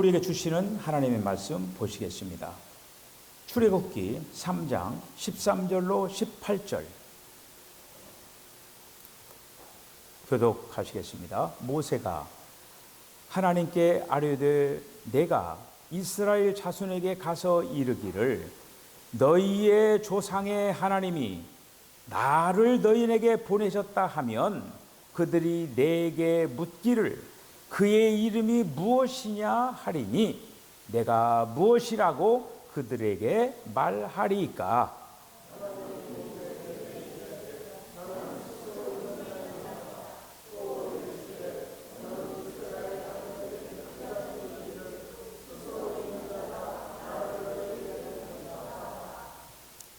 우리에게 주시는 하나님의 말씀 보시겠습니다. 출애굽기 3장 13절로 18절 교독하시겠습니다. 모세가 하나님께 아뢰되 내가 이스라엘 자손에게 가서 이르기를 너희의 조상의 하나님이 나를 너희에게 보내셨다 하면 그들이 내게 묻기를 그의 이름이 무엇이냐 하리니 내가 무엇이라고 그들에게 말하리이까.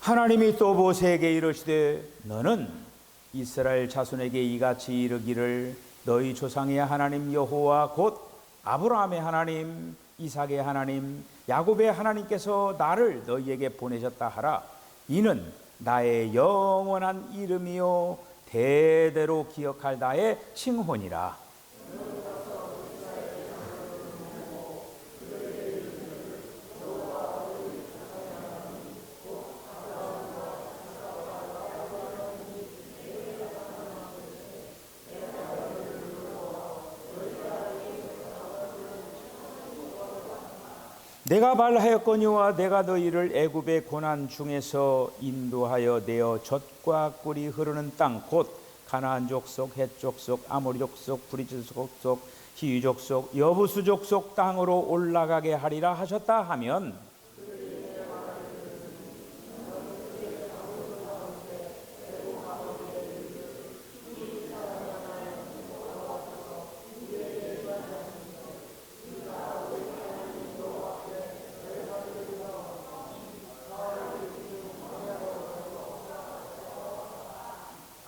하나님이 또 모세에게 이르시되 너는 이스라엘 자손에게 이같이 이르기를 너희 조상의 하나님 여호와 곧 아브라함의 하나님, 이삭의 하나님, 야곱의 하나님께서 나를 너희에게 보내셨다 하라. 이는 나의 영원한 이름이요 대대로 기억할 나의 칭혼이라. 내가 말하였거니와 내가 너희를 애굽의 고난 중에서 인도하여 내어 젖과 꿀이 흐르는 땅 곧 가나안 족속, 헷 족속, 아모리 족속, 브리즈 족속, 히위 족속, 여부수 족속 땅으로 올라가게 하리라 하셨다 하면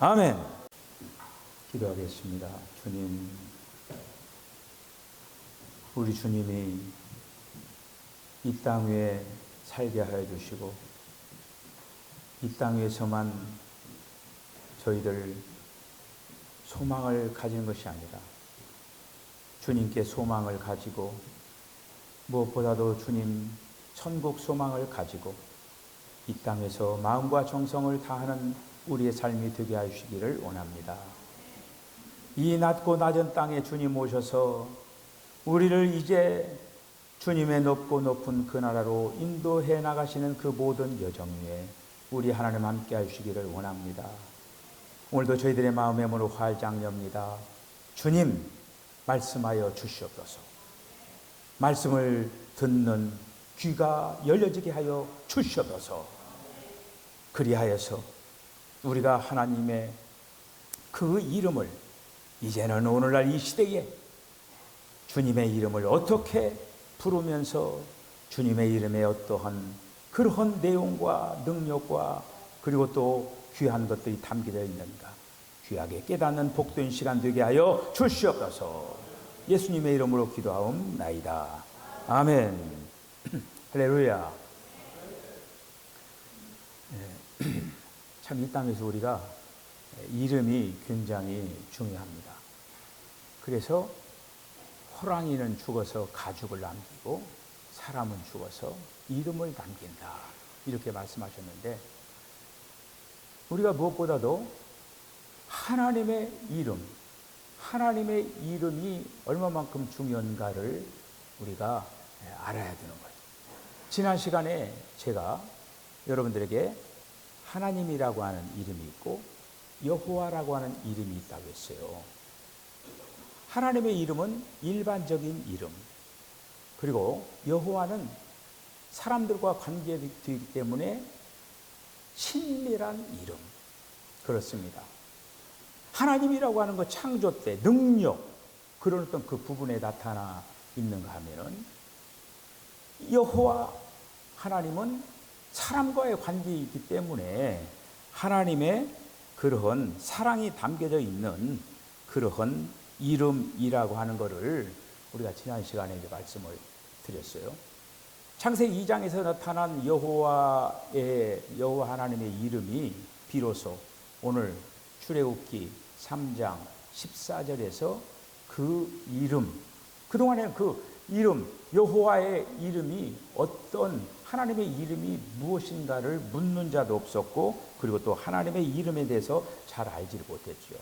아멘. 기도하겠습니다. 주님, 우리 주님이 이 땅 위에 살게 하여 주시고 이 땅 위에서만 저희들 소망을 가진 것이 아니라 주님께 소망을 가지고 무엇보다도 주님 천국 소망을 가지고 이 땅에서 마음과 정성을 다하는 우리의 삶이 되게 하시기를 원합니다. 이 낮고 낮은 땅에 주님 오셔서 우리를 이제 주님의 높고 높은 그 나라로 인도해 나가시는 그 모든 여정 위에 우리 하나님 함께 하시기를 원합니다. 오늘도 저희들의 마음의 문을 활짝 엽니다. 주님 말씀하여 주시옵소서. 말씀을 듣는 귀가 열려지게 하여 주시옵소서. 그리하여서 우리가 하나님의 그 이름을 이제는 오늘날 이 시대에 주님의 이름을 어떻게 부르면서 주님의 이름에 어떠한 그러한 내용과 능력과 그리고 또 귀한 것들이 담겨져 있는가 귀하게 깨닫는 복된 시간 되게 하여 주시옵소서. 예수님의 이름으로 기도하옵나이다. 아멘. 할렐루야. 참 이 땅에서 우리가 이름이 굉장히 중요합니다. 그래서 호랑이는 죽어서 가죽을 남기고 사람은 죽어서 이름을 남긴다. 이렇게 말씀하셨는데 우리가 무엇보다도 하나님의 하나님의 이름이 얼마만큼 중요한가를 우리가 알아야 되는 거예요. 지난 시간에 제가 여러분들에게 하나님이라고 하는 이름이 있고 여호와라고 하는 이름이 있다고 했어요. 하나님의 이름은 일반적인 이름, 그리고 여호와는 사람들과 관계되기 때문에 친밀한 이름. 그렇습니다. 하나님이라고 하는 것 창조 때 능력 그런 어떤 그 부분에 나타나 있는가 하면은 여호와 하나님은 사람과의 관계이기 때문에 하나님의 그러한 사랑이 담겨져 있는 그러한 이름이라고 하는 것을 우리가 지난 시간에 이제 말씀을 드렸어요. 창세기 2장에서 나타난 여호와 하나님의 이름이 비로소 오늘 출애굽기 3장 14절에서 그 이름, 그동안에 그 이름 여호와의 이름이 어떤 하나님의 이름이 무엇인가를 묻는 자도 없었고, 그리고 또 하나님의 이름에 대해서 잘 알지를 못했죠.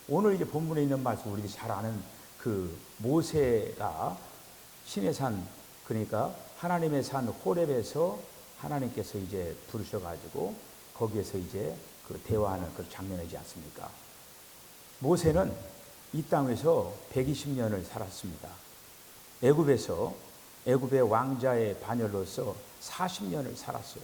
오늘 이제 본문에 있는 말씀 우리가 잘 아는 그 모세가 신의 산, 그러니까 하나님의 산 호렙에서 하나님께서 이제 부르셔가지고 거기에서 이제 그 대화하는 그 장면이지 않습니까? 모세는 이 땅에서 120년을 살았습니다. 애굽의 왕자의 반열로서 40년을 살았어요.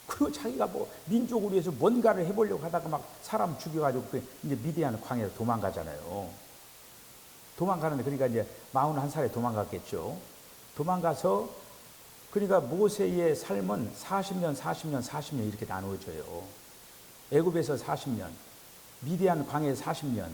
그리고 자기가 뭐 민족을 위해서 뭔가를 해보려고 하다가 막 사람 죽여가지고 이제 미디안 광야로 도망가잖아요. 도망가는데, 그러니까 이제 41살에 도망갔겠죠. 도망가서, 그러니까 모세의 삶은 40년 이렇게 나누어져요. 애굽에서 40년, 미디안 광야에서 40년,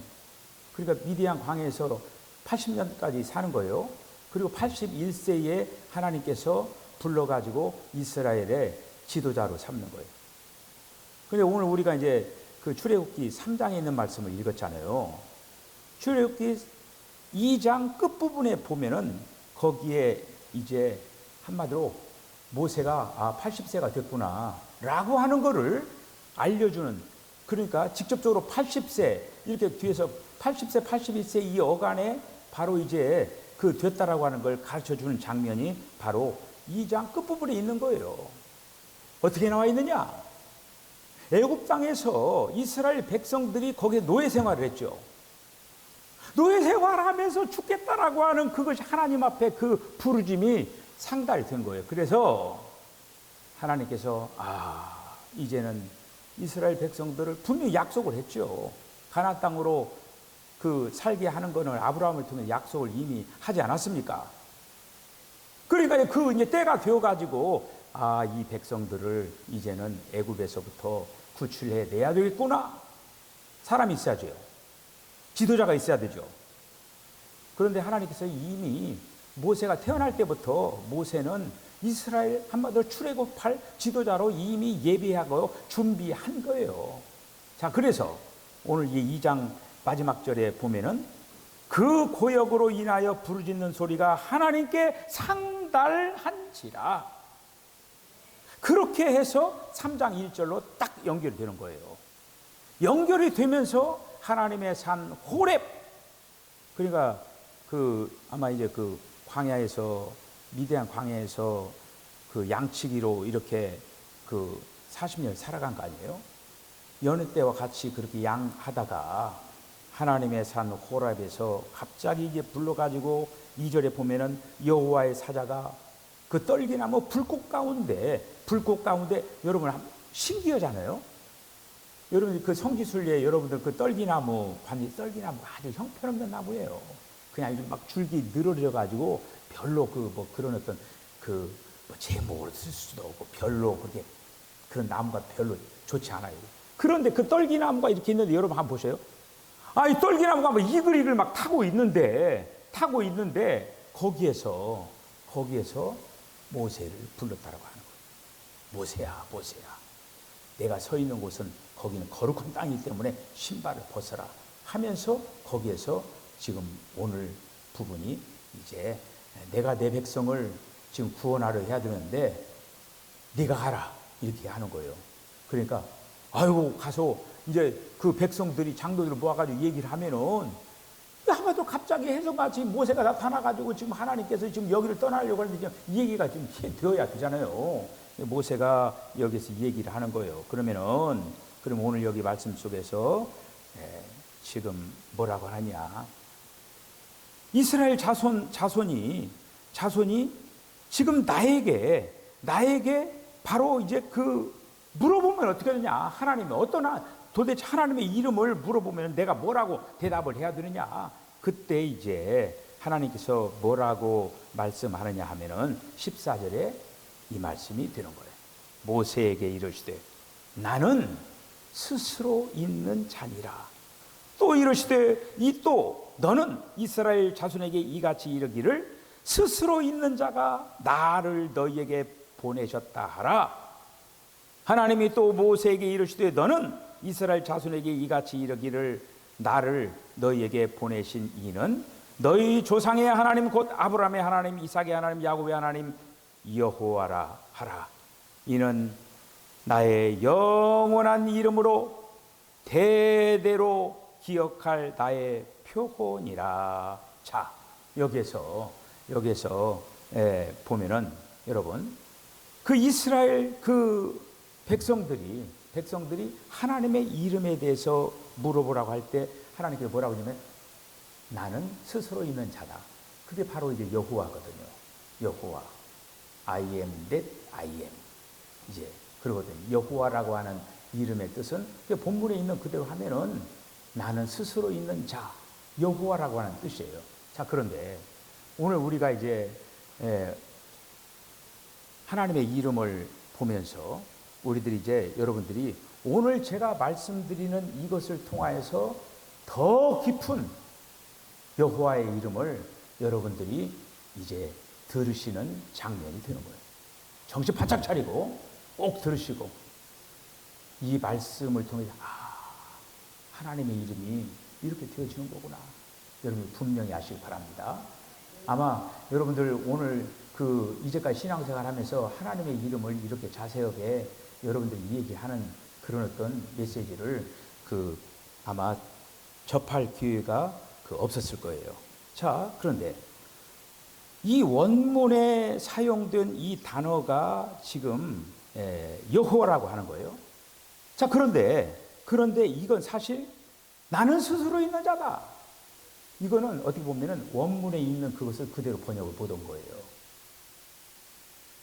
그러니까 미디안 광야에서 80년까지 사는 거예요. 그리고 81세에 하나님께서 불러가지고 이스라엘의 지도자로 삼는 거예요. 근데 오늘 우리가 이제 그 출애굽기 3장에 있는 말씀을 읽었잖아요. 출애굽기 2장 끝부분에 보면은 거기에 이제 한마디로 모세가 80세가 됐구나 라고 하는 거를 알려주는, 그러니까 직접적으로 80세 이렇게 뒤에서 80세 81세 이 어간에 바로 이제 그 됐다라고 하는 걸 가르쳐주는 장면이 바로 2장 끝부분에 있는 거예요. 어떻게 나와 있느냐? 애굽 땅에서 이스라엘 백성들이 거기에 노예 생활을 했죠. 노예 생활하면서 죽겠다라고 하는 그것이 하나님 앞에 그 부르짐이 상달이 된 거예요. 그래서 하나님께서 이제는 이스라엘 백성들을 분명히 약속을 했죠. 가나안 땅으로 그 살게 하는 거는 아브라함을 통해 약속을 이미 하지 않았습니까? 그러니까 그 이제 때가 되어가지고 이 백성들을 이제는 애굽에서부터 구출해 내야 되겠구나. 사람이 있어야죠. 지도자가 있어야 되죠. 그런데 하나님께서 이미 모세가 태어날 때부터 모세는 이스라엘 한마디로 출애굽할 지도자로 이미 예비하고 준비한 거예요. 자, 그래서 오늘 이 2장 마지막 절에 보면은 그 고역으로 인하여 부르짖는 소리가 하나님께 상달한지라. 그렇게 해서 3장 1절로 딱 연결이 되는 거예요. 연결이 되면서 하나님의 산 호렙, 그러니까 아마 이제 그 광야에서, 미디안 광야에서 그 양치기로 이렇게 그 40년 살아간 거 아니에요? 여느 때와 같이 그렇게 양하다가 하나님의 산 호렙에서 갑자기 이제 불러가지고 2절에 보면은 여호와의 사자가 그 떨기나무 불꽃 가운데 여러분 신기하잖아요. 여러분 그 성지순례 여러분들 그 떨기나무가 아주 형편없는 나무예요. 그냥 막 줄기 늘어져 가지고 별로 그런 어떤 제목으로 쓸 수도 없고 별로 그렇게 그런 나무가 별로 좋지 않아요. 그런데 그 떨기나무가 이렇게 있는데 여러분 한번 보세요. 이 떨기나무가 뭐 이글이글 막 타고 있는데 거기에서 모세를 불렀다라고 하는 거예요. 모세야. 내가 서 있는 곳은 거기는 거룩한 땅이기 때문에 신발을 벗어라 하면서 거기에서 지금 오늘 부분이 이제 내가 내 백성을 지금 구원하려 해야 되는데 네가 가라 이렇게 하는 거예요. 그러니까 가서 이제 그 백성들이 장로들을 모아가지고 얘기를 하면은 아마도 갑자기 해성같이 모세가 나타나가지고 지금 하나님께서 지금 여기를 떠나려고 하는데 이 얘기가 지금 되어야 되잖아요. 모세가 여기서 얘기를 하는 거예요. 그럼 오늘 여기 말씀 속에서 지금 뭐라고 하냐? 이스라엘 자손이 지금 나에게 바로 이제 물어보면 어떻게 되냐? 하나님이 도대체 하나님의 이름을 물어보면 내가 뭐라고 대답을 해야 되느냐? 그때 이제 하나님께서 뭐라고 말씀하느냐 하면은 14절에 이 말씀이 되는 거예요. 모세에게 이르시되 나는 스스로 있는 자니라. 또 이르시되 또 너는 이스라엘 자손에게 이같이 이르기를 스스로 있는 자가 나를 너희에게 보내셨다 하라. 하나님이 또 모세에게 이르시되 너는 이스라엘 자손에게 이같이 이르기를 나를 너희에게 보내신 이는 너희 조상의 하나님 곧 아브라함의 하나님, 이삭의 하나님, 야곱의 하나님 여호와라 하라. 이는 나의 영원한 이름으로 대대로 기억할 나의 표본이라. 자, 여기에서 보면은 여러분, 그 이스라엘 그 백성들이 하나님의 이름에 대해서 물어보라고 할 때 하나님께서 뭐라고 하냐면 나는 스스로 있는 자다. 그게 바로 이제 여호와거든요. 여호와, I am that I am. 이제 그러거든요. 여호와라고 하는 이름의 뜻은 본문에 있는 그대로 하면은 나는 스스로 있는 자, 여호와라고 하는 뜻이에요. 자, 그런데 오늘 우리가 이제 하나님의 이름을 보면서 우리들이 이제 여러분들이 오늘 제가 말씀드리는 이것을 통하여서 더 깊은 여호와의 이름을 여러분들이 이제 들으시는 장면이 되는 거예요. 정신 바짝 차리고 꼭 들으시고 이 말씀을 통해서 하나님의 이름이 이렇게 되어지는 거구나. 여러분이 분명히 아시기 바랍니다. 아마 여러분들 오늘 그 이제까지 신앙생활 하면서 하나님의 이름을 이렇게 자세하게 여러분들이 얘기하는 그런 어떤 메시지를 아마 접할 기회가 없었을 거예요. 자, 그런데 이 원문에 사용된 이 단어가 지금 여호와라고 하는 거예요. 자, 그런데 이건 사실 나는 스스로 있는 자다. 이거는 어떻게 보면은 원문에 있는 그것을 그대로 번역을 보던 거예요.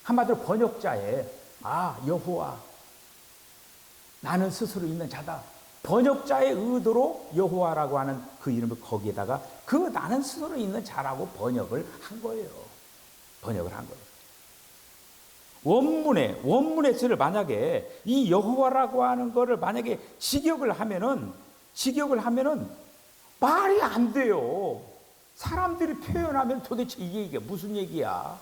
한마디로 번역자의 여호와, 나는 스스로 있는 자다. 번역자의 의도로 여호와라고 하는 그 이름을 거기에다가 나는 스스로 있는 자라고 번역을 한 거예요. 원문에서를 만약에 이 여호와라고 하는 거를 만약에 직역을 하면은 말이 안 돼요. 사람들이 표현하면 도대체 이게 무슨 얘기야?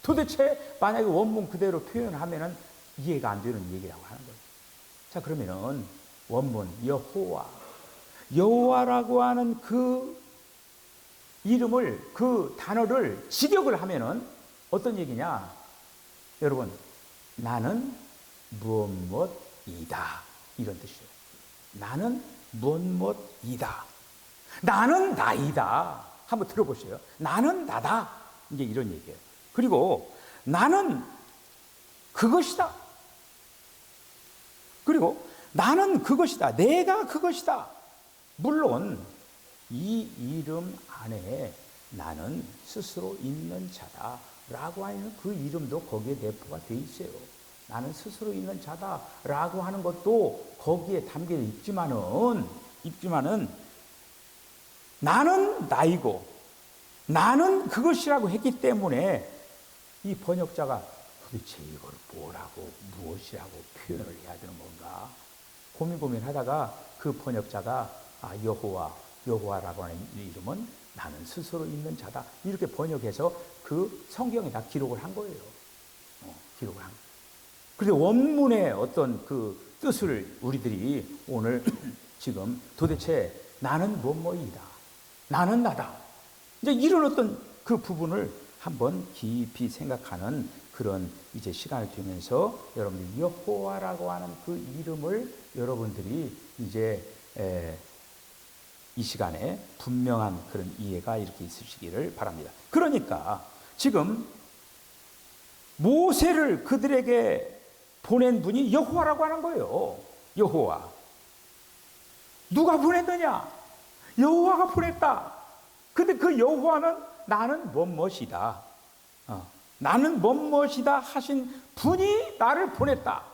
도대체 만약에 원문 그대로 표현하면은 이해가 안 되는 얘기라고 하는 거예요. 자, 그러면은 원문 여호와라고 하는 그 이름을, 그 단어를 직역을 하면은 어떤 얘기냐? 여러분, 나는 무엇이다, 이런 뜻이에요. 나는 무엇이다. 나는 나이다. 한번 들어보세요. 나는 나다. 이제 이런 얘기예요. 그리고 나는 그것이다. 그리고 나는 그것이다. 내가 그것이다. 물론 이 이름 안에 나는 스스로 있는 자다라고 하는 그 이름도 거기에 내포가 되어 있어요. 나는 스스로 있는 자다라고 하는 것도 거기에 담겨 있지만은 나는 나이고 나는 그것이라고 했기 때문에 이 번역자가 도대체 이걸 무엇이라고 표현을 해야 되는 건가 고민하다가 그 번역자가 여호와라고 하는 이름은 나는 스스로 있는 자다, 이렇게 번역해서 그 성경에다 기록을 한 거예요. 기록을 한 거예요. 그런데 원문의 어떤 그 뜻을 우리들이 오늘 지금 도대체 나는 뭐뭐이다, 나는 나다, 이제 이런 어떤 그 부분을 한번 깊이 생각하는 그런 이제 시간을 두면서 여러분들이 여호와라고 하는 그 이름을 여러분들이 이제 이 시간에 분명한 그런 이해가 이렇게 있으시기를 바랍니다. 그러니까 지금 모세를 그들에게 보낸 분이 여호와라고 하는 거예요. 여호와. 누가 보냈느냐? 여호와가 보냈다. 근데 그 여호와는 나는 뭐뭇이다. 나는 뭐뭇이다 하신 분이 나를 보냈다.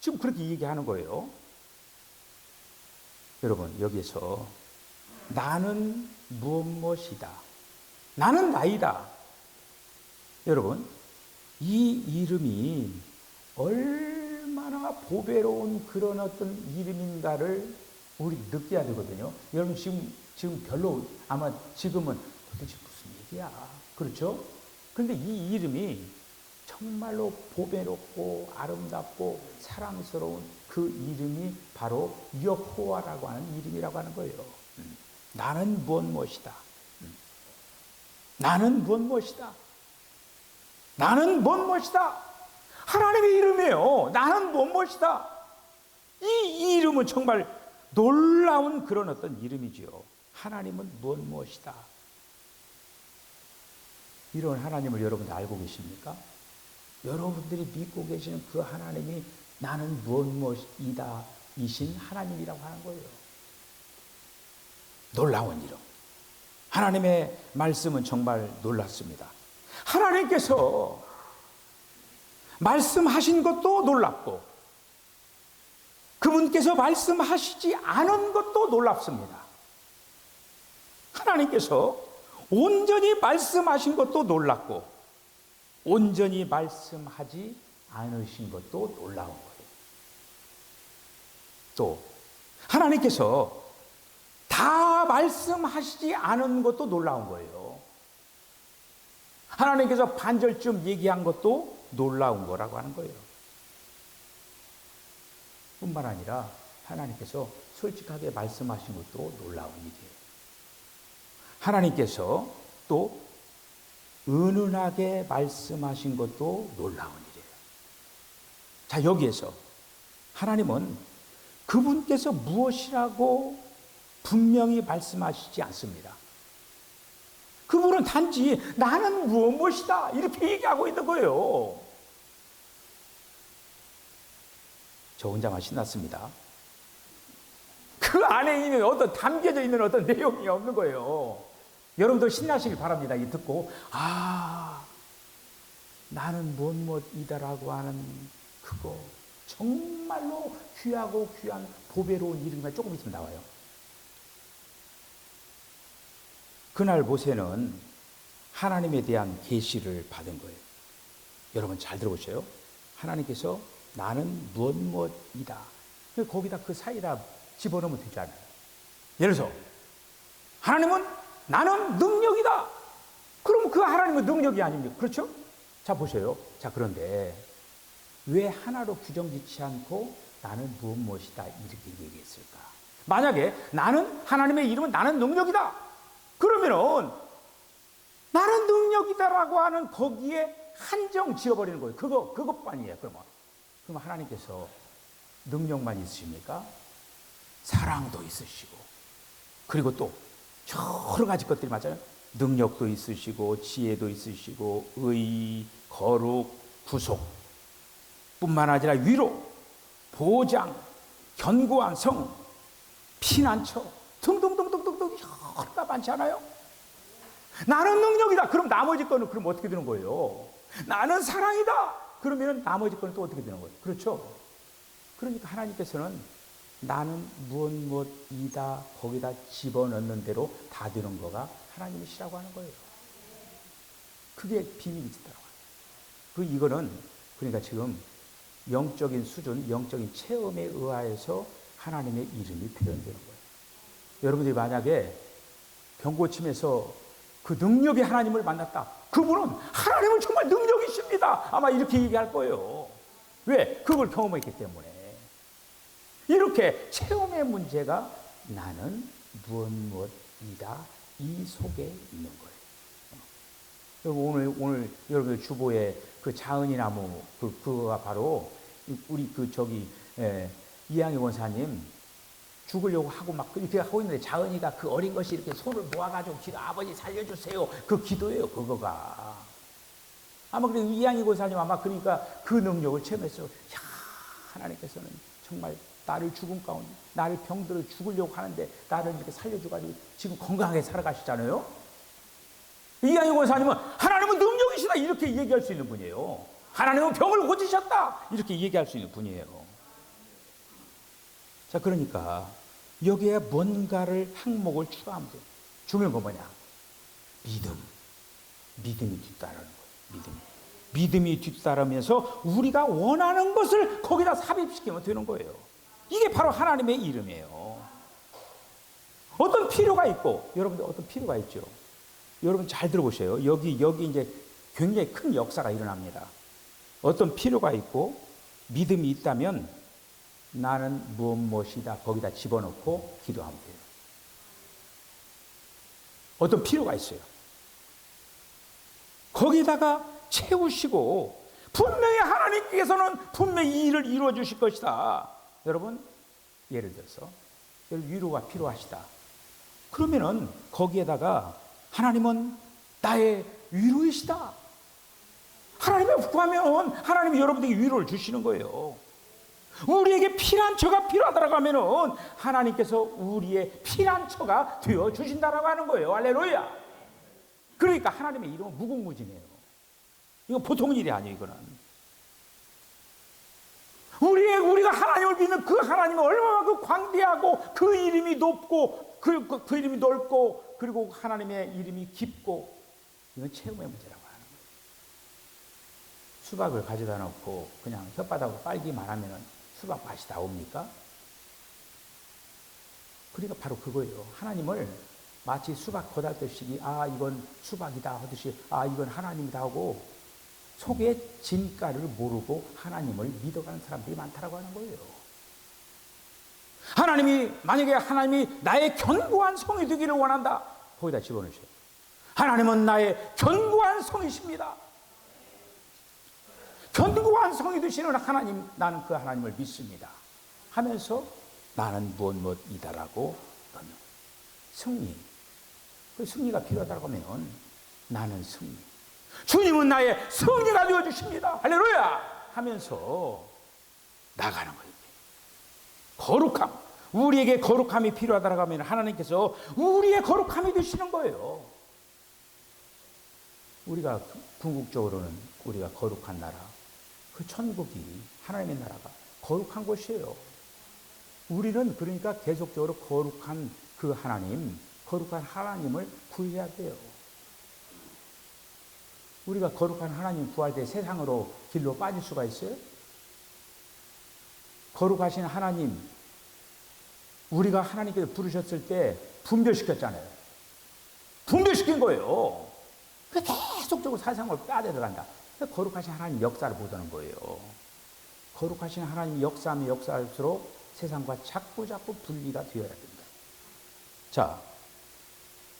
지금 그렇게 얘기하는 거예요. 여러분, 여기서 나는 무엇이다, 나는 나이다. 여러분, 이 이름이 얼마나 보배로운 그런 어떤 이름인가를 우리 느껴야 되거든요. 여러분, 지금 별로 아마 지금은 도대체 무슨 얘기야, 그렇죠? 그런데 이 이름이 정말로 보배롭고 아름답고 사랑스러운 그 이름이 바로 여호와라고 하는 이름이라고 하는 거예요. 나는 무엇이다. 나는 무엇이다. 나는 무엇이다. 하나님의 이름이에요. 나는 무엇이다. 이 이름은 정말 놀라운 그런 어떤 이름이지요. 하나님은 무엇이다. 이런 하나님을 여러분들 알고 계십니까? 여러분들이 믿고 계시는 그 하나님이 나는 무엇이다 이신 하나님이라고 하는 거예요. 놀라운 이름. 하나님의 말씀은 정말 놀랐습니다. 하나님께서 말씀하신 것도 놀랍고 그분께서 말씀하시지 않은 것도 놀랍습니다. 하나님께서 온전히 말씀하신 것도 놀랍고 온전히 말씀하지 않으신 것도 놀라운 거예요. 또 하나님께서 다 말씀하시지 않은 것도 놀라운 거예요. 하나님께서 반절쯤 얘기한 것도 놀라운 거라고 하는 거예요. 뿐만 아니라 하나님께서 솔직하게 말씀하신 것도 놀라운 일이에요. 하나님께서 또 은은하게 말씀하신 것도 놀라운 일이에요. 자, 여기에서 하나님은 그분께서 무엇이라고 분명히 말씀하시지 않습니다. 그분은 단지 나는 무엇이다 이렇게 얘기하고 있는 거예요. 저 혼자만 신났습니다. 그 안에 있는 어떤 담겨져 있는 어떤 내용이 없는 거예요. 여러분들 신나시길 바랍니다. 이 듣고 나는 무엇이다라고 하는 그거 정말로 귀하고 귀한 보배로운 이름이 조금 있으면 나와요. 그날 모세는 하나님에 대한 계시를 받은 거예요. 여러분 잘 들어보세요. 하나님께서 나는 무엇이다. 거기다 그 사이다 집어넣으면 되잖아요. 예를 들어서 하나님은 나는 능력이다. 그럼 그 하나님은 능력이 아닙니까? 그렇죠? 자 보세요. 자 그런데 왜 하나로 규정짓지 않고 나는 무엇이다 이렇게 얘기했을까? 만약에 나는 하나님의 이름은 나는 능력이다. 그러면은 나는 능력이다라고 하는 거기에 한정 지어버리는 거예요. 그것만이에요. 그럼 하나님께서 능력만 있으십니까? 사랑도 있으시고 그리고 또 여러 가지 것들이 맞아요. 능력도 있으시고 지혜도 있으시고 의, 거룩, 구속 뿐만 아니라 위로, 보장, 견고한 성, 피난처 등등등등등등 여러가 많지 않아요? 나는 능력이다. 그럼 나머지 거는 그럼 어떻게 되는 거예요? 나는 사랑이다. 그러면 나머지 거는 또 어떻게 되는 거예요? 그렇죠? 그러니까 하나님께서는 나는 무엇이다 거기다 집어넣는 대로 다 되는 거가 하나님이시라고 하는 거예요. 그게 비밀이 있더라고요. 이거는 그러니까 지금 영적인 수준, 영적인 체험에 의하여서 하나님의 이름이 표현되는 거예요. 여러분들이 만약에 병고침에서 그 능력의 하나님을 만났다. 그분은 하나님은 정말 능력이십니다. 아마 이렇게 얘기할 거예요. 왜? 그걸 경험했기 때문에. 이렇게 체험의 문제가 나는 무엇이다 이 속에 있는 거예요. 오늘 여러분들 주보에 그 자은이 나무 그거가 바로 우리 이양희 원사님 죽으려고 하고 막 이렇게 하고 있는데 자은이가 그 어린 것이 이렇게 손을 모아가지고 아버지 살려주세요. 그 기도예요. 그거가. 아마 그래도 이양희 권사님 아마 그러니까 그 능력을 체험했어요. 야, 하나님께서는 정말 나를 죽음 가운데 나를 병들어 죽으려고 하는데 나를 이렇게 살려줘가지고 지금 건강하게 살아가시잖아요. 이양희 권사님은 하나님은 능력이시다 이렇게 얘기할 수 있는 분이에요. 하나님은 병을 고치셨다 이렇게 얘기할 수 있는 분이에요. 자 그러니까 여기에 뭔가를 항목을 추가하면 돼요. 중요한 건 뭐냐? 믿음이 뒤따르는 거예요. 믿음이 뒤따르면서 우리가 원하는 것을 거기다 삽입시키면 되는 거예요. 이게 바로 하나님의 이름이에요. 어떤 필요가 있고 여러분들 어떤 필요가 있죠. 여러분 잘 들어보세요. 여기 이제 굉장히 큰 역사가 일어납니다. 어떤 필요가 있고 믿음이 있다면 나는 무엇이다 거기다 집어넣고 기도하면 돼요. 어떤 필요가 있어요. 거기다가 채우시고 분명히 하나님께서는 분명히 이 일을 이루어 주실 것이다. 여러분, 예를 들어서 위로가 필요하시다. 그러면은 거기에다가 하나님은 나의 위로이시다. 하나님을 구하면 하나님이 여러분에게 위로를 주시는 거예요. 우리에게 피난처가 필요하다고 하면은 하나님께서 우리의 피난처가 되어 주신다라고 하는 거예요. 할렐루야. 그러니까 하나님의 이름은 무궁무진해요. 이건 보통 일이 아니에요. 이거는 우리가 하나님을 믿는 그 하나님은 얼마나 그 광대하고 그 이름이 높고 그 이름이 넓고 그리고 하나님의 이름이 깊고, 이건 체험의 문제라고 하는 거예요. 수박을 가져다 놓고 그냥 혓바닥으로 빨기만 하면 수박 맛이 나옵니까? 그러니까 바로 그거예요. 하나님을 마치 수박 거달듯이 이건 수박이다 하듯이 이건 하나님이다 하고 속에 진가를 모르고 하나님을 믿어가는 사람들이 많다라고 하는 거예요. 만약에 하나님이 나의 견고한 성이 되기를 원한다, 거기다 집어넣으세요. 하나님은 나의 견고한 성이십니다. 견고한 성이 되시는 하나님, 나는 그 하나님을 믿습니다 하면서 나는 무엇이다라고 넣는 승리. 그 승리가 필요하다고 하면 나는 승리. 주님은 나의 승리가 되어주십니다. 할렐루야! 하면서 나가는 거예요. 거룩함. 우리에게 거룩함이 필요하다고 하면 하나님께서 우리의 거룩함이 되시는 거예요. 우리가 궁극적으로는 우리가 거룩한 나라, 그 천국이 하나님의 나라가 거룩한 곳이에요. 우리는 그러니까 계속적으로 거룩한 그 하나님, 거룩한 하나님을 구해야 돼요. 우리가 거룩한 하나님 구할 때 세상으로 길로 빠질 수가 있어요? 거룩하신 하나님, 우리가 하나님께서 부르셨을 때 분별시켰잖아요. 분별시킨 거예요. 계속적으로 세상을 빠져들어간다. 거룩하신 하나님 역사를 보자는 거예요. 거룩하신 하나님 역사하면 역사할수록 세상과 자꾸 분리가 되어야 됩니다. 자,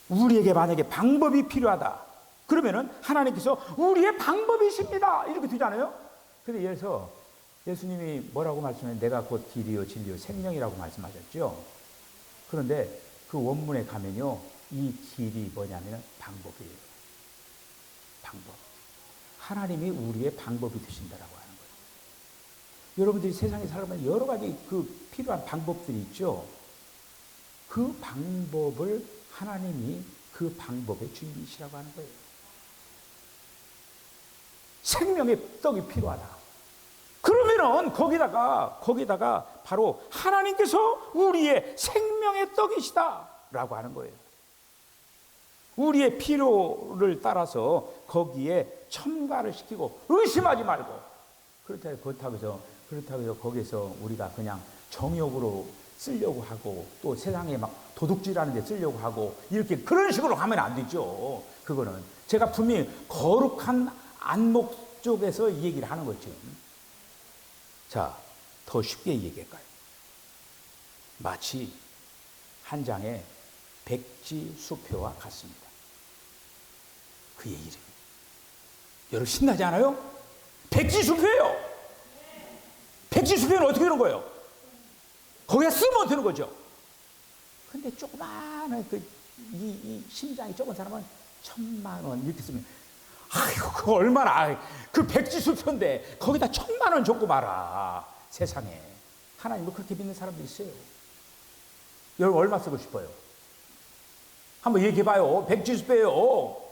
우리에게 만약에 방법이 필요하다. 그러면은 하나님께서 우리의 방법이십니다. 이렇게 되잖아요. 근데 예를 들어서 예수님이 뭐라고 말씀해? 내가 곧 길이요 진리요 생명이라고 말씀하셨죠. 그런데 그 원문에 가면요, 이 길이 뭐냐면 방법이에요. 방법. 하나님이 우리의 방법이 되신다라고 하는 거예요. 여러분들이 세상에 살아가면 여러 가지 그 필요한 방법들이 있죠. 그 방법을 하나님이 그 방법의 주인이시라고 하는 거예요. 생명의 떡이 필요하다. 그러면은 거기다가 바로 하나님께서 우리의 생명의 떡이시다라고 하는 거예요. 우리의 필요를 따라서 거기에 첨가를 시키고 의심하지 말고, 그렇다고 해서 거기서 우리가 그냥 정욕으로 쓰려고 하고 또 세상에 막 도둑질하는 데 쓰려고 하고 이렇게 그런 식으로 하면 안 되죠. 그거는 제가 분명히 거룩한 안목 쪽에서 이 얘기를 하는 거죠. 자, 더 쉽게 얘기할까요? 마치 한 장의 백지 수표와 같습니다. 그의 이름. 여러분 신나지 않아요? 백지 수표예요. 백지 수표는 어떻게 되는 거예요? 거기에 쓰면 되는 거죠. 근데 조그마한 이 심장이 적은 사람은 1,000,000원 이렇게 쓰면, 아이고 그거 얼마나, 그 백지 수표인데 거기다 1,000,000원 줬고 말아. 세상에 하나님을 그렇게 믿는 사람도 있어요. 여러분 얼마 쓰고 싶어요? 한번 얘기해봐요. 백지 수표예요.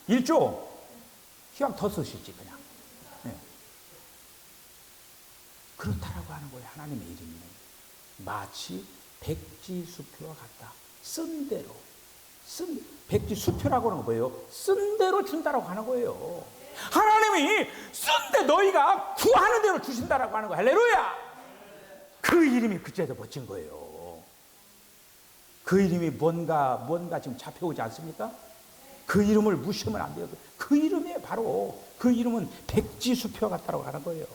1조? 그냥 더 쓰시지 그냥. 네. 그렇다라고 하는 거예요. 하나님의 이름이 마치 백지 수표와 같다. 쓴 대로. 백지 수표라고 하는 거 뭐예요? 쓴 대로 준다라고 하는 거예요. 하나님이 쓴 대 너희가 구하는 대로 주신다라고 하는 거예요. 할렐루야! 그 이름이 그제도 멋진 거예요. 그 이름이 뭔가 지금 잡혀오지 않습니까? 그 이름을 무시하면 안 돼요. 그 이름이 바로, 그 이름은 백지수표와 같다고 하는 거예요.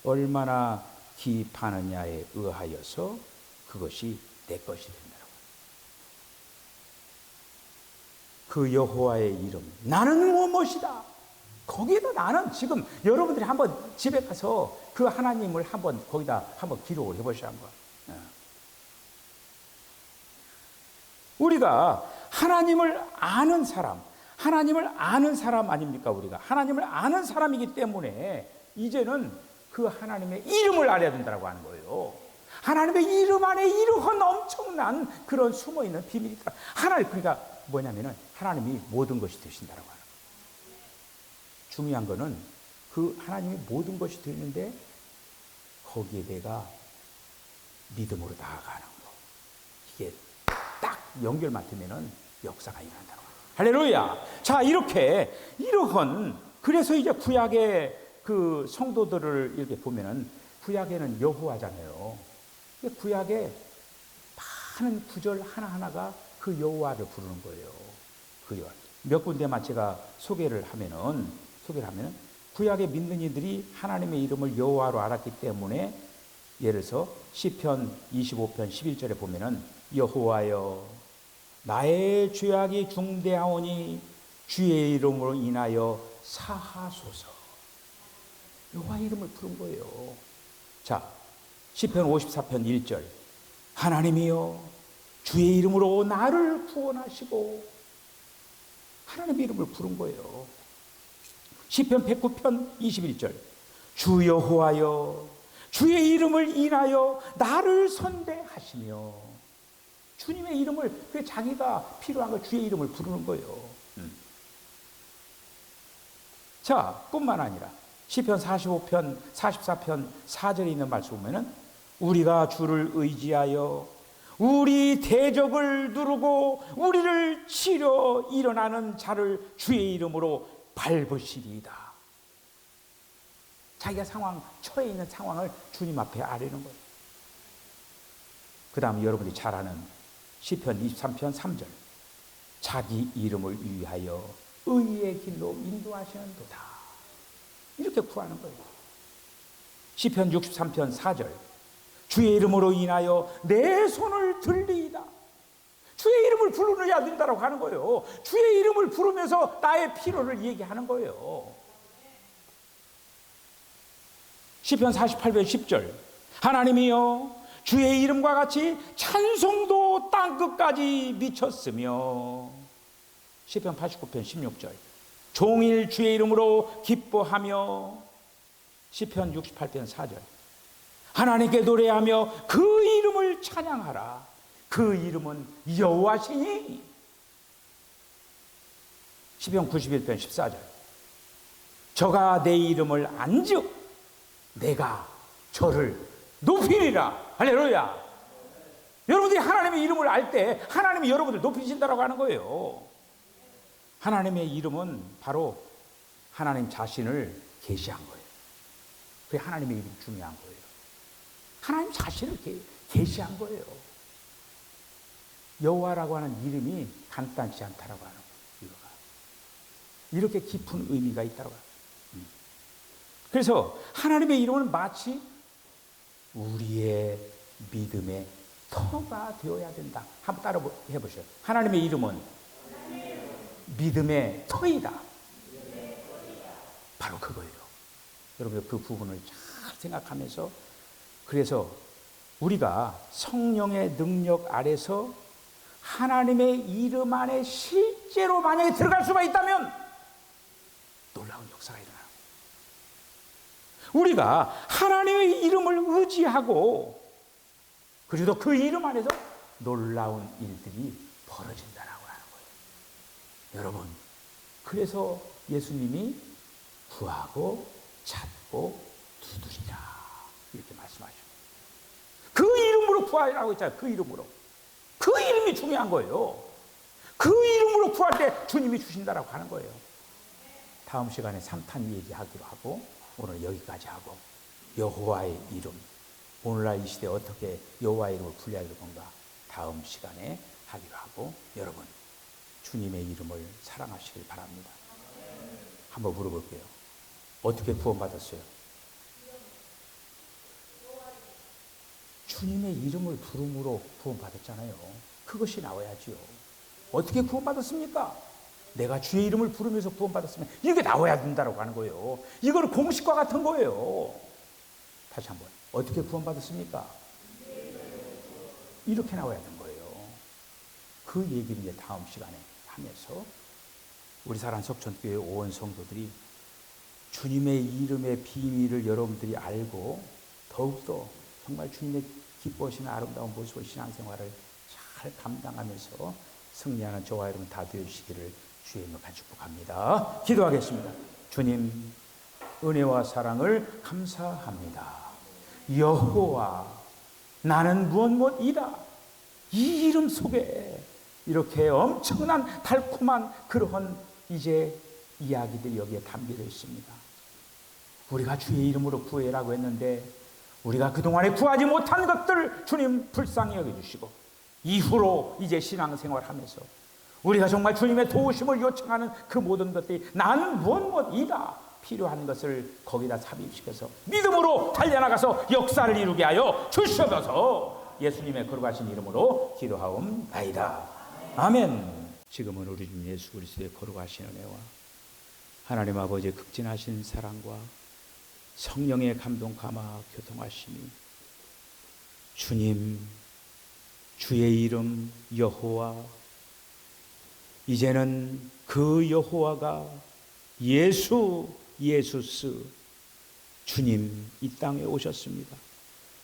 얼마나 기입하느냐에 의하여서 그것이 내 것이 된다고. 그 여호와의 이름, 나는 무엇이다. 거기에다 나는 지금 여러분들이 한번 집에 가서 그 하나님을 한번 거기다 한번 기록을 해보셔야 한 거야. 우리가 하나님을 아는 사람, 하나님을 아는 사람 아닙니까? 우리가 하나님을 아는 사람이기 때문에 이제는 그 하나님의 이름을 알아야 된다고 하는 거예요. 하나님의 이름 안에 이러한 엄청난 그런 숨어있는 비밀이 있다. 하나님, 그러니까 뭐냐면은 하나님이 모든 것이 되신다고 하는 거예요. 중요한 거는 그 하나님이 모든 것이 되는데 거기에 내가 믿음으로 나아가는 거. 이게 딱 연결만 되면은 역사가 일어난다는 거예요. 할렐루야. 자, 이러한 그래서 이제 구약의 그 성도들을 이렇게 보면은 구약에는 여호와잖아요. 구약에 많은 구절 하나하나가 그 여호와를 부르는 거예요. 그 여호와. 몇 군데만 제가 소개를 하면은 구약의 믿는 이들이 하나님의 이름을 여호와로 알았기 때문에 예를 들어서 시편 25편 11절에 보면은 여호와여 나의 죄악이 중대하오니 주의 이름으로 인하여 사하소서. 여호와의 이름을 부른 거예요. 자, 시편 54편 1절 하나님이여 주의 이름으로 나를 구원하시고, 하나님의 이름을 부른 거예요. 시편 109편 21절 주 여호와여 주의 이름을 인하여 나를 선대하시며, 주님의 이름을, 그 자기가 필요한 걸 주의 이름을 부르는 거예요. 자, 뿐만 아니라 시편 45편 44편 4절에 있는 말씀 보면은 우리가 주를 의지하여 우리 대적을 누르고 우리를 치려 일어나는 자를 주의 이름으로 밟으시리이다. 자기가 처해 있는 상황을 주님 앞에 아뢰는 거예요. 그 다음 여러분이 잘 아는 시편 23편 3절 자기 이름을 위하여 의의 길로 인도하시는도다. 이렇게 구하는 거예요. 시편 63편 4절 주의 이름으로 인하여 내 손을 들리이다. 주의 이름을 부르려야 된다고 하는 거예요. 주의 이름을 부르면서 나의 필요를 얘기하는 거예요. 시편 48편 10절 하나님이여 주의 이름과 같이 찬송도 땅끝까지 미쳤으며, 시편 89편 16절 종일 주의 이름으로 기뻐하며, 시편 68편 4절 하나님께 노래하며 그 이름을 찬양하라. 그 이름은 여호와시니. 시편 91편 14절 저가 내 이름을 안즉 내가 저를 높이리라. 할렐루야. 여러분들이 하나님의 이름을 알 때 하나님이 여러분들 높이신다라고 하는 거예요. 하나님의 이름은 바로 하나님 자신을 계시한 거예요. 그게 하나님의 이름이 중요한 거예요. 하나님 자신을 계시한 거예요. 여호와라고 하는 이름이 간단치 않다라고 하는 거예요. 이렇게 깊은 의미가 있다고 해요. 그래서 하나님의 이름은 마치 우리의 믿음의 터가 되어야 된다. 한번 따라 해보세요. 하나님의 이름은 믿음의 터이다. 바로 그거예요. 여러분 그 부분을 잘 생각하면서, 그래서 우리가 성령의 능력 아래서 하나님의 이름 안에 실제로 만약에 들어갈 수가 있다면 놀라운 역사가 일어나요. 우리가 하나님의 이름을 의지하고 그리고 그 이름 안에서 놀라운 일들이 벌어진다라고 하는 거예요. 여러분, 그래서 예수님이 구하고 찾고 두드리라 이렇게 말씀하시죠. 그 이름으로 구하라고 했잖아요. 그 이름으로. 그 이름이 중요한 거예요. 그 이름으로 구할 때 주님이 주신다라고 하는 거예요. 다음 시간에 3탄 얘기하기로 하고 오늘 여기까지 하고, 여호와의 이름, 오늘날 이 시대에 어떻게 여호와의 이름을 불려야 될 건가 다음 시간에 하기로 하고, 여러분 주님의 이름을 사랑하시길 바랍니다. 한번 물어볼게요. 어떻게 구원받았어요? 주님의 이름을 부름으로 구원받았잖아요. 그것이 나와야지요. 어떻게 구원받았습니까? 내가 주의 이름을 부르면서 구원받았으면 이게 나와야 된다고 하는 거예요. 이거는 공식과 같은 거예요. 다시 한번, 어떻게 구원받았습니까? 이렇게 나와야 되는 거예요. 그 얘기를 이제 다음 시간에 하면서 우리 사랑 석천교회 오원 성도들이 주님의 이름의 비밀을 여러분들이 알고 더욱더 정말 주님의 기뻐하시는 아름다운 모습의 신앙생활을 잘 감당하면서 승리하는 저와 여러분 다 되시기를 주의 이름으로 축복합니다. 기도하겠습니다. 주님, 은혜와 사랑을 감사합니다. 여호와, 나는 무엇이다. 이 이름 속에 이렇게 엄청난 달콤한 그러한 이제 이야기들이 여기에 담겨져 있습니다. 우리가 주의 이름으로 구해라고 했는데 우리가 그동안에 구하지 못한 것들을 주님 불쌍히 여겨주시고 이후로 이제 신앙생활하면서 우리가 정말 주님의 도우심을 요청하는 그 모든 것들이 나는 무엇이다 필요한 것을 거기다 삽입시켜서 믿음으로 달려나가서 역사를 이루게 하여 주시옵소서. 예수님의 거룩하신 이름으로 기도하옵나이다. 아멘. 지금은 우리 주 예수 그리스도의 거룩하신 은혜와 하나님 아버지의 극진하신 사랑과 성령의 감동 감화 교통하심이 주님, 주의 이름 여호와, 이제는 그 여호와가 예수스 주님 이 땅에 오셨습니다.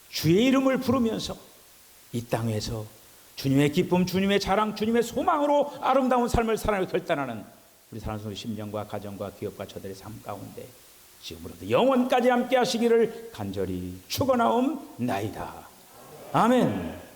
주의 이름을 부르면서 이 땅에서 주님의 기쁨, 주님의 자랑, 주님의 소망으로 아름다운 삶을 살아내고 결단하는 우리 사랑스러운 심령과 가정과 기업과 저들의 삶 가운데 지금부터 영원까지 함께 하시기를 간절히 축원하옵나이다. 아멘.